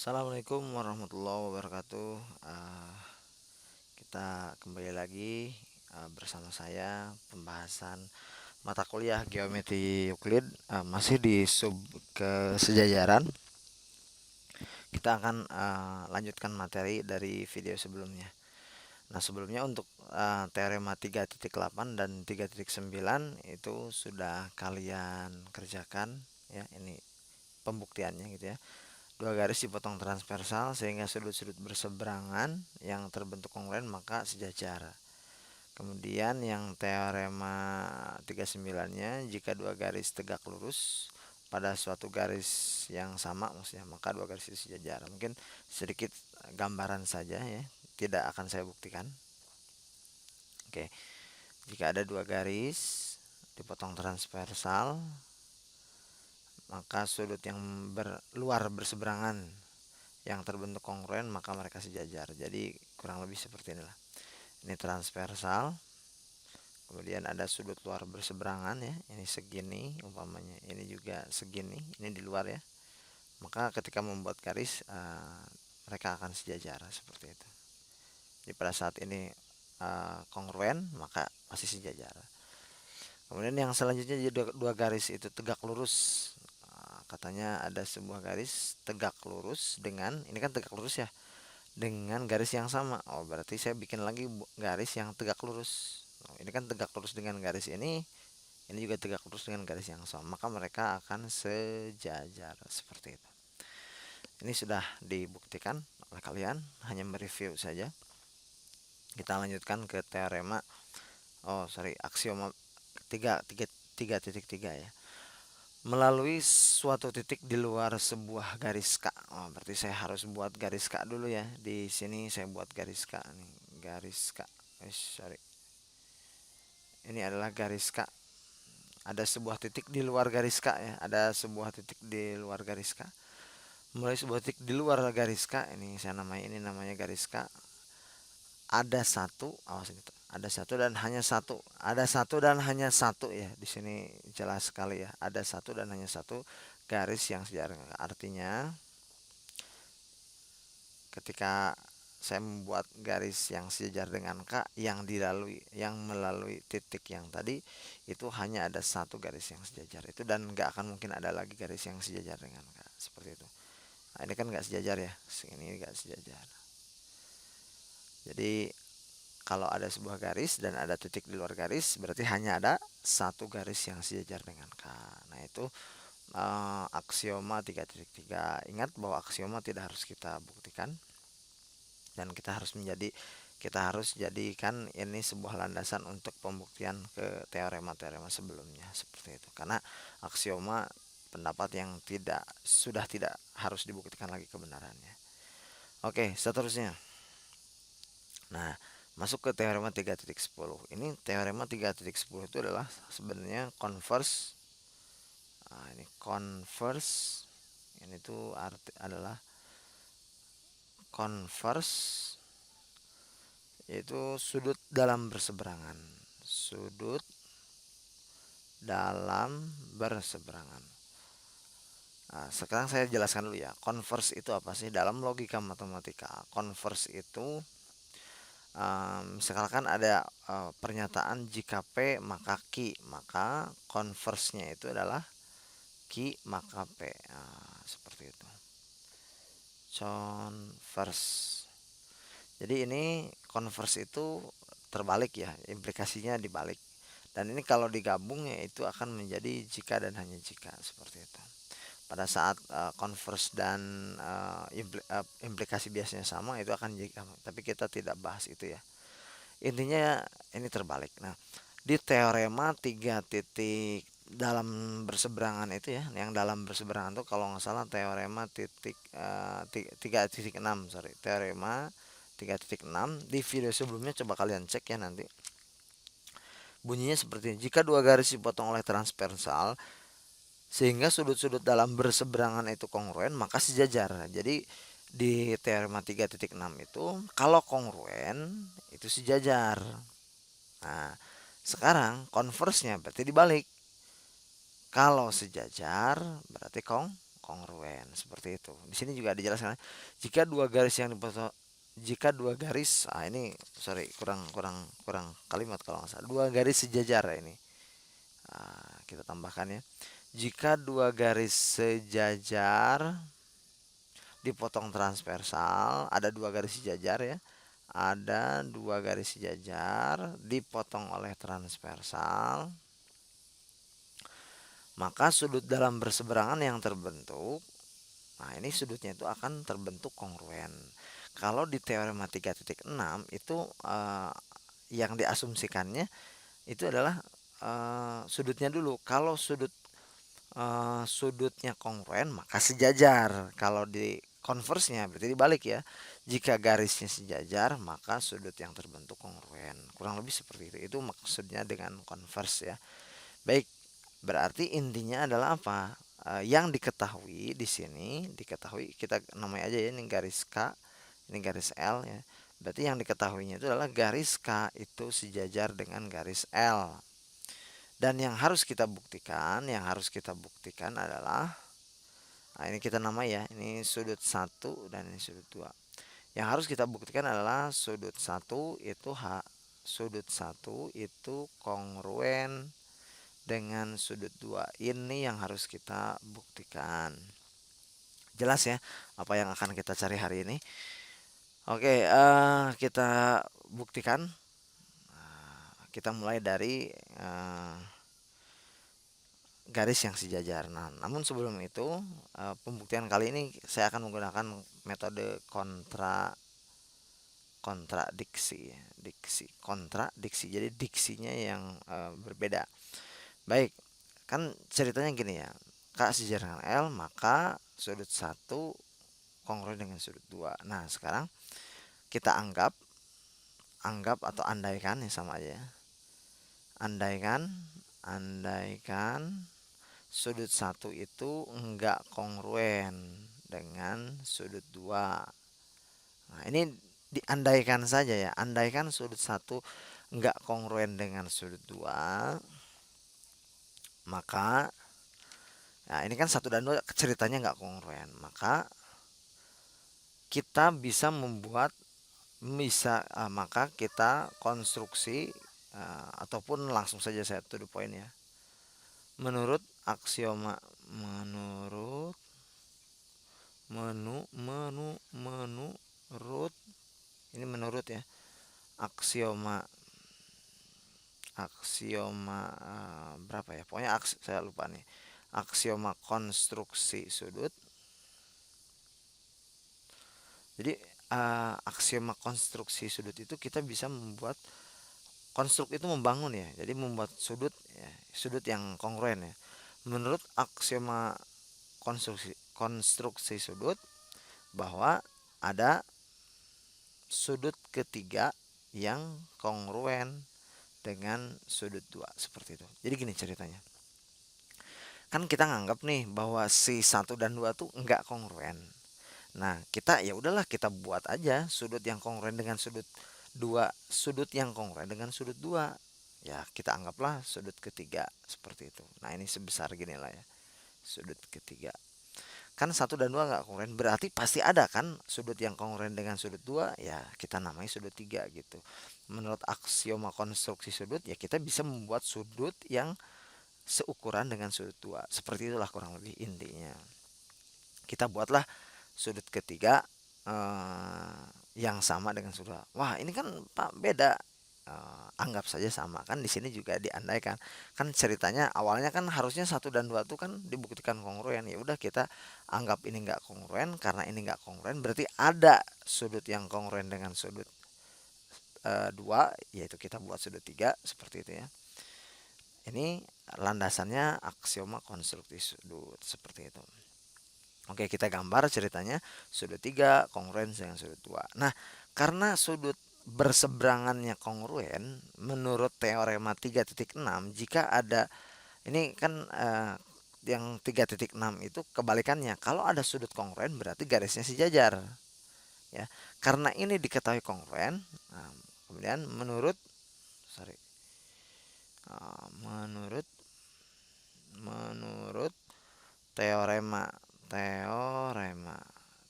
Assalamualaikum warahmatullahi wabarakatuh. Kita kembali lagi bersama saya pembahasan mata kuliah Geometri Euclid, masih di sub kesejajaran. Kita akan lanjutkan materi dari video sebelumnya. Nah, sebelumnya untuk teorema 3.8 dan 3.9 itu sudah kalian kerjakan ya. Ini pembuktiannya gitu ya. Dua garis dipotong transversal sehingga sudut-sudut berseberangan yang terbentuk kongruen maka sejajar. Kemudian yang teorema 39-nya, jika dua garis tegak lurus pada suatu garis yang sama maksudnya maka dua garis itu sejajar. Mungkin sedikit gambaran saja ya, tidak akan saya buktikan. Oke. Jika ada dua garis dipotong transversal maka sudut yang luar berseberangan yang terbentuk kongruen maka mereka sejajar. Jadi kurang lebih seperti inilah. Ini transversal, kemudian ada sudut luar berseberangan ya, ini segini umpamanya, ini juga segini, ini di luar ya. Maka ketika membuat garis mereka akan sejajar seperti itu. Jadi pada saat ini kongruen maka masih sejajar. Kemudian yang selanjutnya jadi dua garis itu tegak lurus. Katanya ada sebuah garis tegak lurus dengan, ini kan tegak lurus ya, dengan garis yang sama. Oh, berarti saya bikin lagi garis yang tegak lurus. Oh, ini kan tegak lurus dengan garis ini juga tegak lurus dengan garis yang sama. Maka mereka akan sejajar seperti itu. Ini sudah dibuktikan oleh kalian, hanya mereview saja. Kita lanjutkan ke teorema. Aksioma 3.3 ya. Melalui suatu titik di luar sebuah garis K. Oh, berarti saya harus buat garis K dulu ya. Di sini saya buat garis K nih, garis K. Ini adalah garis K. Ada sebuah titik di luar garis K ya. Ada sebuah titik di luar garis K. Mulai sebuah titik di luar garis K, ini saya ini namanya garis K. Ada satu, awas gitu. Ada satu dan hanya satu. Ada satu dan hanya satu ya. Di sini jelas sekali ya. Ada satu dan hanya satu garis yang sejajar. Artinya ketika saya membuat garis yang sejajar dengan K yang melalui titik yang tadi itu hanya ada satu garis yang sejajar itu, dan nggak akan mungkin ada lagi garis yang sejajar dengan K seperti itu. Nah, ini kan nggak sejajar ya, ini nggak sejajar. Jadi kalau ada sebuah garis dan ada titik di luar garis berarti hanya ada satu garis yang sejajar dengan K. Nah, itu aksioma 3.3. Ingat bahwa aksioma tidak harus kita buktikan, dan kita harus jadikan ini sebuah landasan untuk pembuktian ke teorema-teorema sebelumnya seperti itu. Karena aksioma pendapat yang sudah tidak harus dibuktikan lagi kebenarannya. Oke, seterusnya. Nah, masuk ke teorema 3.10. Ini teorema 3.10 itu adalah sebenarnya converse. Nah, ini converse. Ini tuh adalah converse, yaitu sudut dalam berseberangan. Sudut dalam berseberangan. Nah, sekarang saya jelaskan dulu ya. Converse itu apa sih? Dalam logika matematika, converse itu misalkan ada pernyataan jika P maka Q, maka converse-nya itu adalah Q maka P. Nah, seperti itu. Converse. Jadi ini converse itu terbalik ya, implikasinya dibalik. Dan ini kalau digabung ya itu akan menjadi jika dan hanya jika seperti itu. Pada saat converse dan implikasi biasanya sama itu akan jika, tapi kita tidak bahas itu ya. Intinya ini terbalik. Nah, di teorema 3 titik dalam berseberangan itu ya, yang dalam berseberangan itu kalau nggak salah teorema 3.6, teorema 3.6. Di video sebelumnya coba kalian cek ya nanti. Bunyinya seperti ini. Jika dua garis dipotong oleh transversal sehingga sudut-sudut dalam berseberangan itu kongruen maka sejajar. Jadi di teorema 3.6 itu kalau kongruen itu sejajar. Nah, sekarang converse-nya berarti dibalik. Kalau sejajar berarti kongruen. kongruen, seperti itu. Di sini juga dijelaskan jika dua garis yang dipotong, jika dua garis, ini sorry, kurang kurang kurang kalimat kalau nggak salah, dua garis sejajar ya ini. Kita tambahkan ya, jika dua garis sejajar dipotong transversal, ada dua garis sejajar ya, ada dua garis sejajar dipotong oleh transversal, maka sudut dalam berseberangan yang terbentuk, nah ini sudutnya itu akan terbentuk kongruen. Kalau di teorema 3.6 itu yang diasumsikannya itu adalah sudutnya dulu. Kalau sudutnya kongruen maka sejajar. Kalau di konversnya berarti dibalik ya. Jika garisnya sejajar maka sudut yang terbentuk kongruen. Kurang lebih seperti itu. Itu maksudnya dengan konvers ya. Baik, berarti intinya adalah apa? Yang diketahui di sini, diketahui kita namanya aja ya, ini garis K, ini garis L ya. Berarti yang diketahuinya itu adalah garis K itu sejajar dengan garis L. Dan yang harus kita buktikan, adalah, nah ini kita nama ya, ini sudut 1 dan ini sudut 2. Yang harus kita buktikan adalah sudut 1 itu kongruen dengan sudut 2. Ini yang harus kita buktikan. Jelas ya apa yang akan kita cari hari ini? Oke, kita buktikan. Kita mulai dari garis yang sejajar. Nah, namun sebelum itu, pembuktian kali ini saya akan menggunakan metode kontradiksi, kontradiksi. Jadi diksinya yang berbeda. Baik, kan ceritanya gini ya. K sejajar dengan L, maka sudut 1 kongruen dengan sudut 2. Nah, sekarang kita anggap atau andaikan ya, sama aja ya. Andaikan sudut 1 itu enggak kongruen dengan sudut 2. Nah, ini diandaikan saja ya. Andaikan sudut 1 enggak kongruen dengan sudut 2, maka nah ini kan 1 dan 2 ceritanya enggak kongruen. Maka kita bisa maka kita konstruksi, ataupun langsung saja saya to the point ya. Menurut aksioma menurut ini menurut ya, aksioma berapa ya, pokoknya saya lupa nih, aksioma konstruksi sudut. Jadi aksioma konstruksi sudut itu kita bisa membuat konstruk itu membangun ya, jadi membuat sudut ya, sudut yang kongruen ya. Menurut aksioma konstruksi sudut, bahwa ada sudut ketiga yang kongruen dengan sudut 2, seperti itu. Jadi gini ceritanya. Kan kita nganggap nih bahwa si 1 dan 2 tuh enggak kongruen. Nah, kita ya udahlah, kita buat aja sudut yang kongruen dengan sudut 2, sudut yang kongruen dengan sudut 2. Ya, kita anggaplah sudut ketiga seperti itu. Nah, ini sebesar gini lah ya. Sudut ketiga. Kan 1 dan 2 nggak kongruen, berarti pasti ada kan sudut yang kongruen dengan sudut 2, ya kita namai sudut 3 gitu. Menurut aksioma konstruksi sudut, ya kita bisa membuat sudut yang seukuran dengan sudut 2. Seperti itulah kurang lebih intinya. Kita buatlah sudut ketiga yang sama dengan sudut 2. Wah, ini kan Pak beda. Anggap saja sama, kan di sini juga diandaikan. Kan ceritanya awalnya kan harusnya 1 dan 2 tuh kan dibuktikan kongruen. Ya udah, kita anggap ini enggak kongruen. Karena ini enggak kongruen, berarti ada sudut yang kongruen dengan sudut 2, yaitu kita buat sudut 3 seperti itu ya. Ini landasannya aksioma konstruksi sudut seperti itu. Oke, kita gambar ceritanya. Sudut 3 kongruen dengan sudut 2. Nah, karena sudut berseberangannya kongruen, menurut teorema 3.6, jika ada, ini kan yang 3.6 itu kebalikannya. Kalau ada sudut kongruen berarti garisnya sejajar. Ya. Karena ini diketahui kongruen, nah, kemudian menurut teorema teorema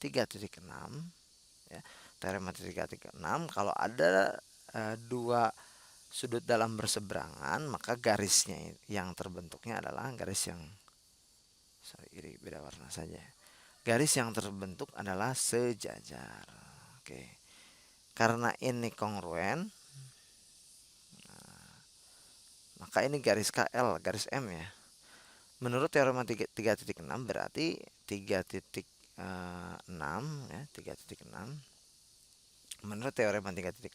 3.6 ya. Teorema 3.6, kalau ada dua sudut dalam berseberangan, maka garisnya yang terbentuknya adalah garis yang, sorry, ini beda warna saja. Garis yang terbentuk adalah sejajar. Oke. Karena ini kongruen, maka ini garis KL, garis M ya. Menurut teorema 3.6 berarti 3.6 ya, 3.6. Menurut teorema 3.6,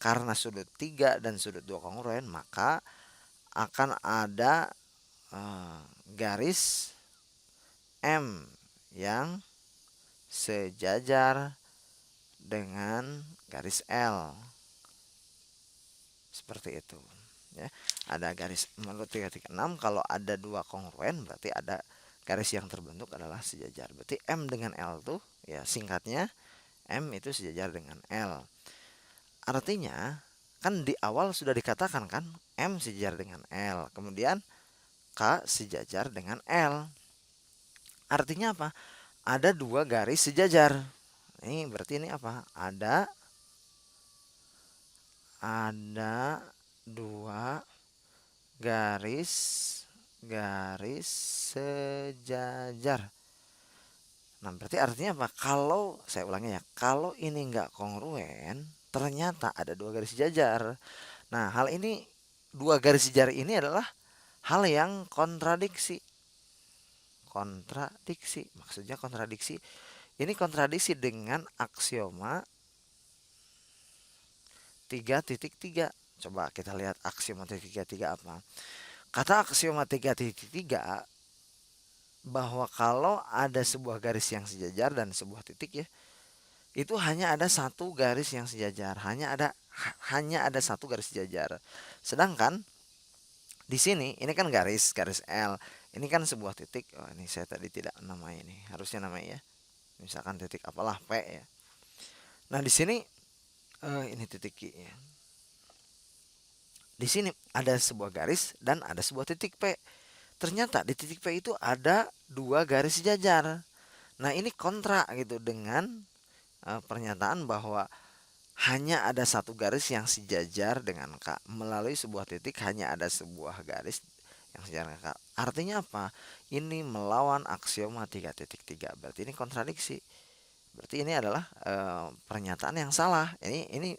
karena sudut 3 dan sudut 2 kongruen, maka akan ada garis M yang sejajar dengan garis L. Seperti itu ya. Ada garis, menurut 3.6, kalau ada dua kongruen berarti ada garis yang terbentuk adalah sejajar. Berarti M dengan L tuh ya, singkatnya M itu sejajar dengan L. Artinya kan di awal sudah dikatakan kan, M sejajar dengan L, kemudian K sejajar dengan L. Artinya apa? Ada dua garis sejajar. Ini berarti ini apa? Ada dua garis sejajar. Nah, berarti artinya apa? Kalau saya ulangi ya, kalau ini enggak kongruen, ternyata ada dua garis sejajar. Nah, hal ini, dua garis sejajar ini adalah hal yang kontradiksi. Kontradiksi, maksudnya kontradiksi. Ini kontradiksi dengan aksioma 3.3. Coba kita lihat aksioma 3.3 apa. Kata aksioma 3.3 bahwa kalau ada sebuah garis yang sejajar dan sebuah titik ya, itu hanya ada satu garis yang sejajar, hanya ada satu garis sejajar. Sedangkan di sini ini kan garis L, ini kan sebuah titik. Oh, ini saya tadi tidak namai, ini harusnya namai ya. Misalkan titik apalah P ya. Nah, di sini ini titik Q ya. Di sini ada sebuah garis dan ada sebuah titik P. Ternyata di titik P itu ada dua garis sejajar. Nah, ini kontra gitu dengan pernyataan bahwa hanya ada satu garis yang sejajar dengan K. Melalui sebuah titik hanya ada sebuah garis yang sejajar dengan K. Artinya apa? Ini melawan aksioma 3.3. Berarti ini kontradiksi. Berarti ini adalah pernyataan yang salah. Ini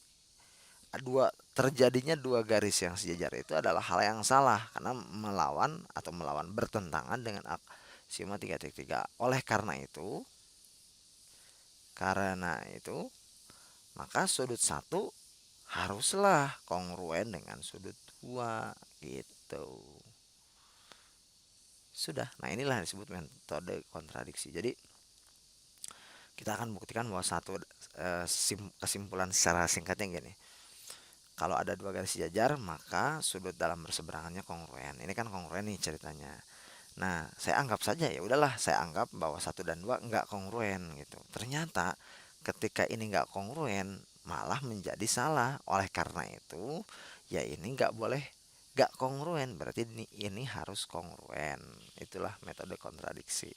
terjadinya dua garis yang sejajar itu adalah hal yang salah karena melawan bertentangan dengan aksioma 3.3. Karena itu maka sudut satu haruslah kongruen dengan sudut dua gitu. Sudah. Nah, inilah disebut metode kontradiksi. Jadi kita akan buktikan bahwa kesimpulan secara singkatnya gini. Kalau ada dua garis sejajar, maka sudut dalam berseberangannya kongruen. Ini kan kongruen nih ceritanya. Nah, saya anggap saja, ya udahlah, saya anggap bahwa 1 dan 2 enggak kongruen gitu. Ternyata ketika ini enggak kongruen, malah menjadi salah. Oleh karena itu, ya ini enggak kongruen, berarti ini harus kongruen. Itulah metode kontradiksi.